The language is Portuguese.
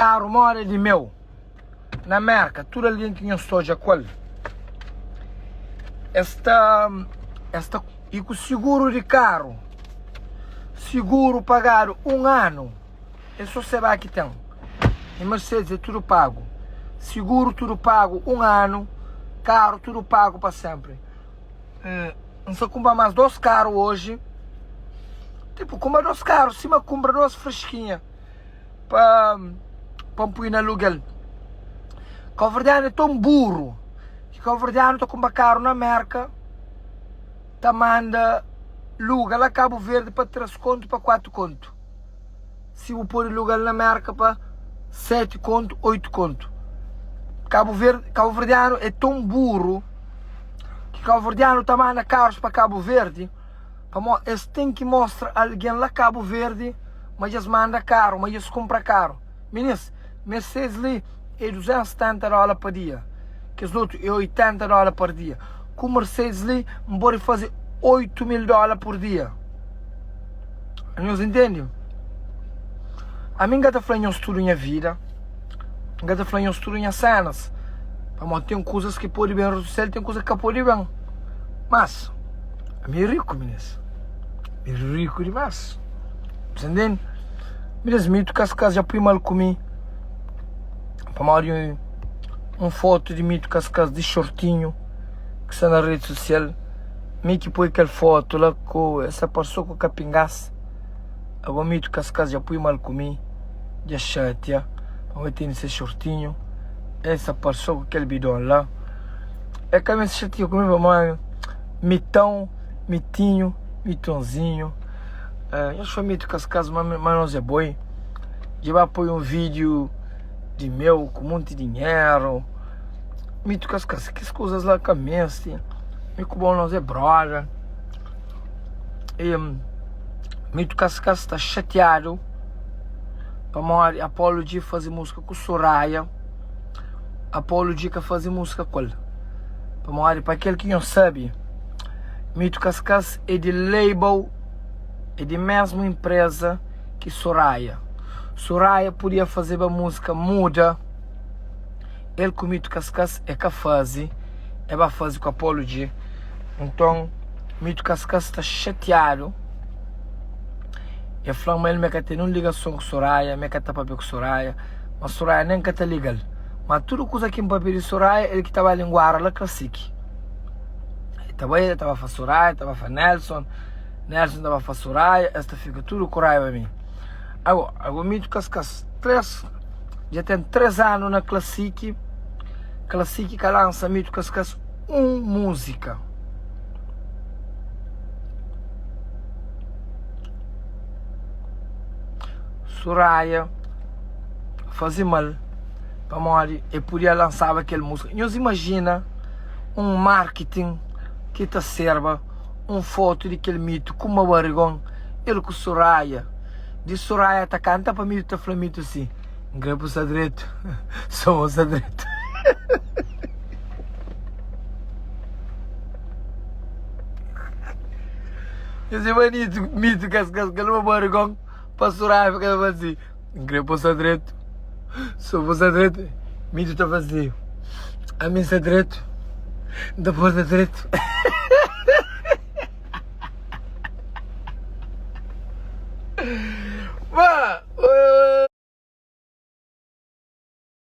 carro mora de meu. Na América, tudo ali que eu estou de acordo. Esta, e com o seguro de carro, seguro pagado 1 ano, é só você vai que tem. Em Mercedes é tudo pago. Seguro tudo pago 1 ano, carro tudo pago para sempre. Não se compra mais 2 carros hoje. Tipo, compra 2 carros, cima compra 2 fresquinhas para pôr na aluguel. Calverdiano é tão burro que Calverdiano está comprar carro na América, tá manda lugar lá Cabo Verde para 3 conto para 4 conto. Se eu pôr lugar na América para 7 conto, 8 conto. Calverdiano é tão burro que Calverdiano tá manda carros para Cabo Verde. Eles têm que mostrar alguém lá Cabo Verde, mas eles mandam carro, mas eles compram carro. Meninas, Mercedes ali é $270 por dia, que os outros é $80 por dia. Com Mercedes ali, pode fazer $8.000 por dia. Vocês entendem? A mim gata falando estudo minha vida, gata falando estudo minhas cenas. Tem coisas que podem bem resolver, tem coisas que podem bem. Mas, a mim é rico, meninas. É rico demais. Vocês entendem? Meninas, mito que as casas já põe mal comigo. Para uma foto de mito com as casas de shortinho que está na rede social. Me que põe aquela foto lá com essa pessoa com capingaço. Agora mito que as casas já põe mal comigo. Já chateia. Para ter esse shortinho. Essa pessoa com aquele bidão lá. É que me chateia comigo, mano. Mitão, mitinho, mitãozinho. Eu sou mito com as casas, mas não é boi. Já vai pôr um vídeo de meu com um monte de dinheiro. Mito com as casas, que as coisas lá caminham. Mico bom não é brother. E mito com as casas está chateado. Para Apolo de fazer música com Soraya. Apolo de fazer música com ele. Para aquele que não sabe, mito com as casas é de label, é de mesma empresa que Soraya. Soraya podia fazer uma música muda. Ele com Mito Cascas é que faz. É para fazer com a Apolo G. Então, Mito Cascas está chateado. E falou, mas ele me tem uma ligação com Soraya, me está para ver com Soraya. Mas Soraya nem está legal. Mas tudo coisa aqui em papel de Soraya, ele que estava a linguar lá classique. Ele estava a fazer Soraya, estava a fazer Nelson. Nelson estava a fazer Soraya. Esta fica tudo com raiva a mim. Agora Mito Cascas já tem 3 anos na Classic. Classic que lança Mito Cascas música. Soraya fazia mal para morrer e podia lançar aquela música. Nós imagina um marketing que te serva foto de aquele mito com uma barrigão, ele com Soraya. De Soraya tá canta para mim, tá falando assim. Grampos a direito. Somos a direito. Esse bonito mito que não barrigão para Soraya fica assim. Grampos a direito. Somos a direito. Mito tá vazio. A mim a direito. Depois a direito.